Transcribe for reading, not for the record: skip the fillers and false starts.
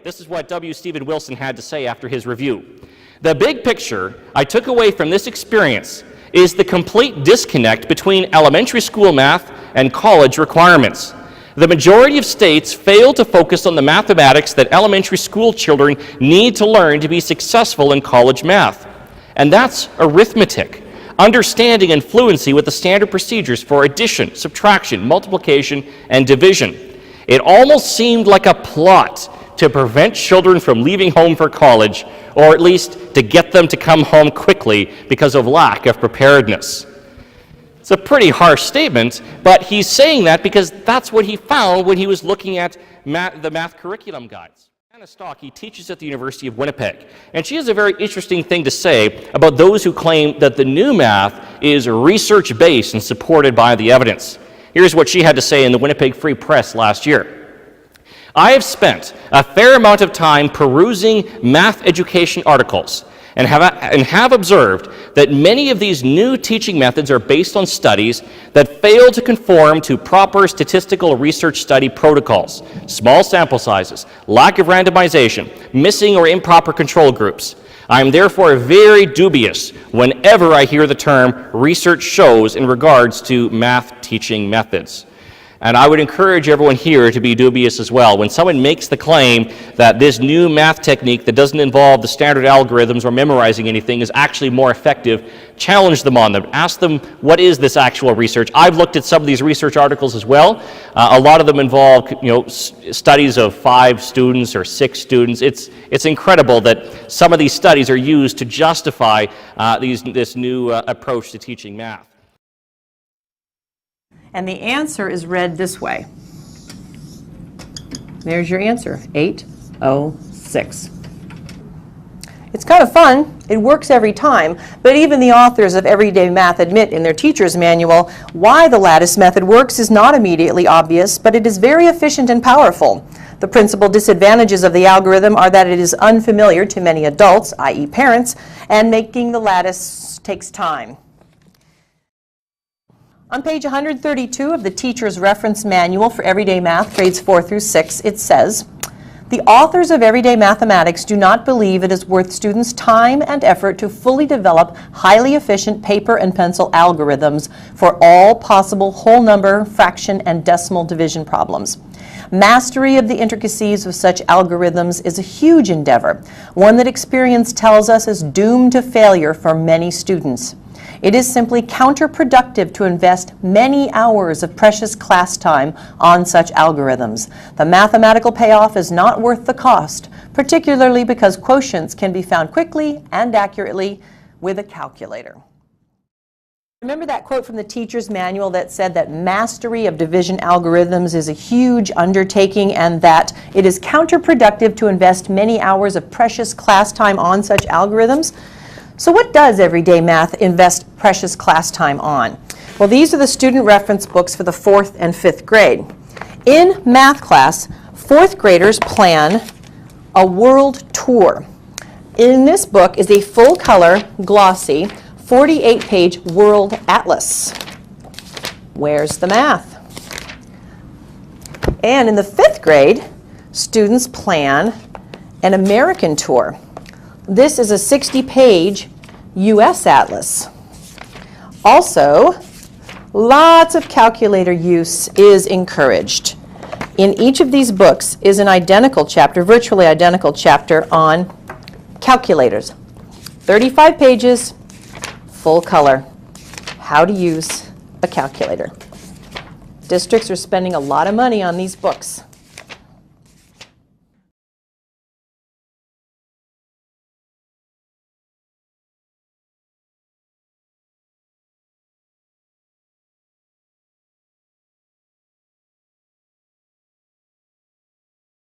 This is what W. Stephen Wilson had to say after his review. The big picture I took away from this experience is the complete disconnect between elementary school math and college requirements. The majority of states fail to focus on the mathematics that elementary school children need to learn to be successful in college math. And that's arithmetic, understanding and fluency with the standard procedures for addition, subtraction, multiplication, and division. It almost seemed like a plot to prevent children from leaving home for college, or at least to get them to come home quickly because of lack of preparedness. It's a pretty harsh statement, but he's saying that because that's what he found when he was looking at the math curriculum guides. Anna Stockey teaches at the University of Winnipeg, and she has a very interesting thing to say about those who claim that the new math is research-based and supported by the evidence. Here's what she had to say in the Winnipeg Free Press last year. I have spent a fair amount of time perusing math education articles and have observed that many of these new teaching methods are based on studies that fail to conform to proper statistical research study protocols, small sample sizes, lack of randomization, missing or improper control groups. I am therefore very dubious whenever I hear the term research shows in regards to math teaching methods. And I would encourage everyone here to be dubious as well. When someone makes the claim that this new math technique that doesn't involve the standard algorithms or memorizing anything is actually more effective, challenge them on them. Ask them, what is this actual research? I've looked at some of these research articles as well. A lot of them involve studies of 5 students or 6 students. It's incredible that some of these studies are used to justify this new approach to teaching math. And the answer is read this way. There's your answer, 806. It's kind of fun. It works every time, but even the authors of Everyday Math admit in their teacher's manual why the lattice method works is not immediately obvious, but it is very efficient and powerful. The principal disadvantages of the algorithm are that it is unfamiliar to many adults, i.e. parents, and making the lattice takes time. On page 132 of the Teacher's Reference Manual for Everyday Math, grades 4 through 6, it says, the authors of Everyday Mathematics do not believe it is worth students' time and effort to fully develop highly efficient paper and pencil algorithms for all possible whole number, fraction, and decimal division problems. Mastery of the intricacies of such algorithms is a huge endeavor, one that experience tells us is doomed to failure for many students. It is simply counterproductive to invest many hours of precious class time on such algorithms. The mathematical payoff is not worth the cost, particularly because quotients can be found quickly and accurately with a calculator. Remember that quote from the teacher's manual that said that mastery of division algorithms is a huge undertaking and that it is counterproductive to invest many hours of precious class time on such algorithms? So what does Everyday Math invest precious class time on? Well, these are the student reference books for the 4th and 5th grade. In math class, 4th graders plan a world tour. In this book is a full-color, glossy, 48-page world atlas. Where's the math? And in the 5th grade, students plan an American tour. This is a 60-page U.S. atlas. Also, lots of calculator use is encouraged. In each of these books is an identical chapter, virtually identical chapter on calculators. 35 pages, full color, how to use a calculator. Districts are spending a lot of money on these books.